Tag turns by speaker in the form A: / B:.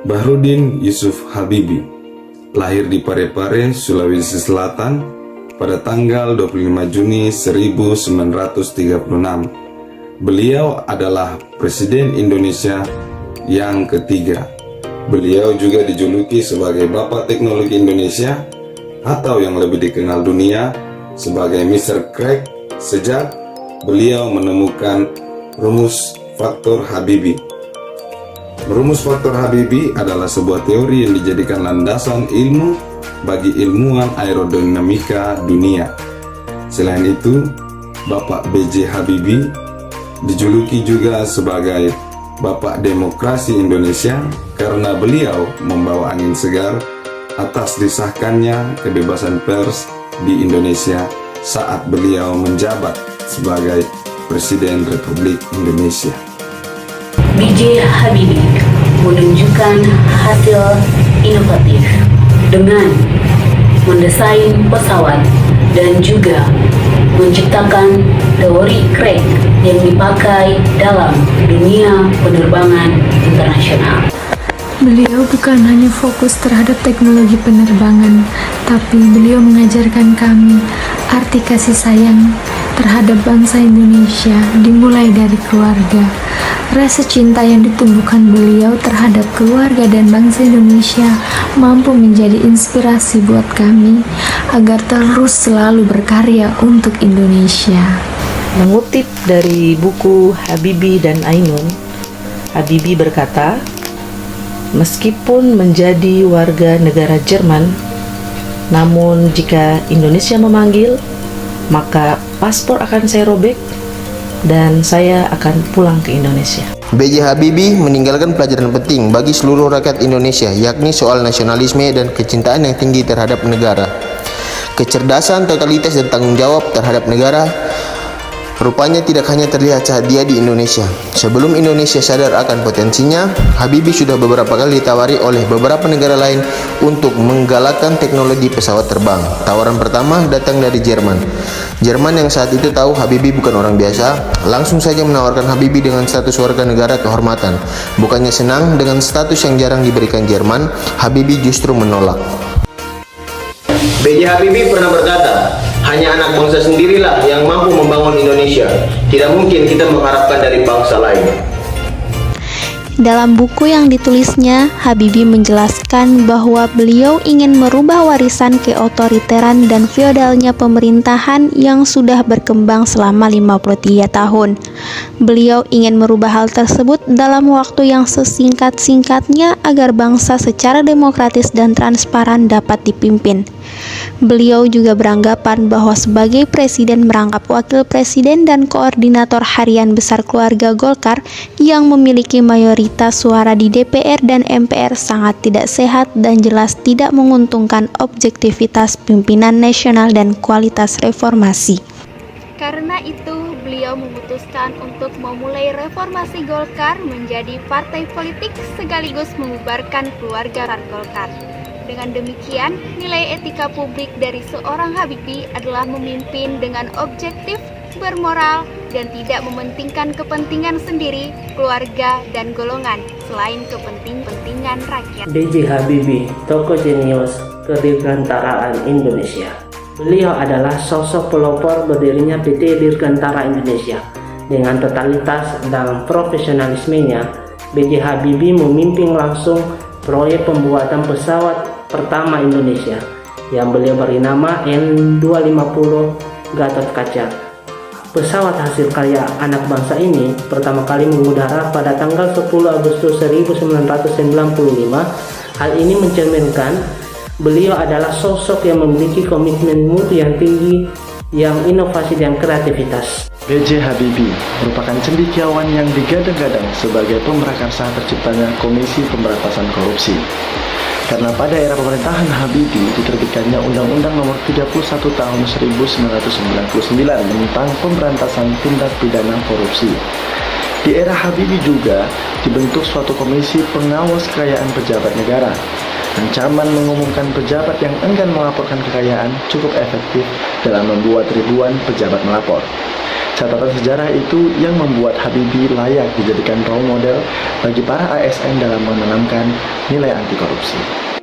A: Bahrudin Yusuf Habibie lahir di Parepare, Sulawesi Selatan pada tanggal 25 Juni 1936. Beliau adalah Presiden Indonesia yang ketiga. Beliau juga dijuluki sebagai Bapak Teknologi Indonesia atau yang lebih dikenal dunia sebagai Mr. Crack sejak beliau menemukan rumus faktor Habibie. Rumus faktor Habibie adalah sebuah teori yang dijadikan landasan ilmu bagi ilmuwan aerodinamika dunia. Selain itu, Bapak B.J. Habibie dijuluki juga sebagai Bapak Demokrasi Indonesia karena beliau membawa angin segar atas disahkannya kebebasan pers di Indonesia saat beliau menjabat sebagai Presiden Republik Indonesia.
B: B.J. Habibie menunjukkan hasil inovatif dengan mendesain pesawat dan juga menciptakan teori Crack yang dipakai dalam dunia penerbangan internasional.
C: Beliau bukan hanya fokus terhadap teknologi penerbangan, tapi beliau mengajarkan kami arti kasih sayang terhadap bangsa Indonesia dimulai dari keluarga. Rasa cinta yang ditumbuhkan beliau terhadap keluarga dan bangsa Indonesia mampu menjadi inspirasi buat kami agar terus selalu berkarya untuk Indonesia.
D: Mengutip dari buku Habibie dan Ainun, Habibie berkata, meskipun menjadi warga negara Jerman, namun jika Indonesia memanggil, maka paspor akan saya robek dan saya akan pulang ke Indonesia.
E: B.J. Habibie meninggalkan pelajaran penting bagi seluruh rakyat Indonesia, yakni soal nasionalisme dan kecintaan yang tinggi terhadap negara. Kecerdasan, totalitas, dan tanggung jawab terhadap negara rupanya tidak hanya terlihat saat dia di Indonesia. Sebelum Indonesia sadar akan potensinya, Habibie sudah beberapa kali ditawari oleh beberapa negara lain untuk menggalakkan teknologi pesawat terbang. Tawaran pertama datang dari Jerman. Jerman yang saat itu tahu Habibie bukan orang biasa, langsung saja menawarkan Habibie dengan status warga negara kehormatan. Bukannya senang dengan status yang jarang diberikan Jerman, Habibie justru menolak.
F: B.J. Habibie pernah berkata, hanya anak bangsa sendirilah yang mampu membangun Indonesia. Tidak mungkin kita mengharapkan dari bangsa lain.
G: Dalam buku yang ditulisnya, Habibie menjelaskan bahwa beliau ingin merubah warisan keotoriteran dan feodalnya pemerintahan yang sudah berkembang selama 53 tahun. Beliau ingin merubah hal tersebut dalam waktu yang sesingkat-singkatnya agar bangsa secara demokratis dan transparan dapat dipimpin. Beliau juga beranggapan bahwa sebagai presiden merangkap wakil presiden dan koordinator harian besar keluarga Golkar yang memiliki mayoritas suara di DPR dan MPR sangat tidak sehat dan jelas tidak menguntungkan objektivitas pimpinan nasional dan kualitas reformasi.
H: Karena itu, beliau memutuskan untuk memulai reformasi Golkar menjadi partai politik sekaligus membubarkan keluarga Golkar. Dengan demikian, nilai etika publik dari seorang Habibie adalah memimpin dengan objektif, bermoral, dan tidak mementingkan kepentingan sendiri, keluarga, dan golongan, selain kepentingan rakyat.
I: B.J. Habibie, tokoh jenius kedirgantaraan Indonesia. Beliau adalah sosok pelopor berdirinya PT Dirgantara Indonesia. Dengan totalitas dan profesionalismenya, B.J. Habibie memimpin langsung proyek pembuatan pesawat pertama Indonesia yang beliau beri nama N250 Gatot Kaca. Pesawat hasil karya anak bangsa ini pertama kali mengudara pada tanggal 10 Agustus 1995. Hal ini mencerminkan beliau adalah sosok yang memiliki komitmen mutu yang tinggi, yang inovasi dan kreativitas.
J: B.J. Habibie merupakan cendekiawan yang digadang-gadang sebagai pemrakarsa terciptanya Komisi Pemberantasan Korupsi. Karena pada era pemerintahan Habibie diterbitkannya Undang-Undang Nomor 31 Tahun 1999 tentang Pemberantasan Tindak Pidana Korupsi. Di era Habibie juga dibentuk suatu komisi pengawas kekayaan pejabat negara. Ancaman mengumumkan pejabat yang enggan melaporkan kekayaan cukup efektif dalam membuat ribuan pejabat melapor. Catatan sejarah itu yang membuat Habibie layak dijadikan role model bagi para ASN dalam menanamkan nilai anti korupsi.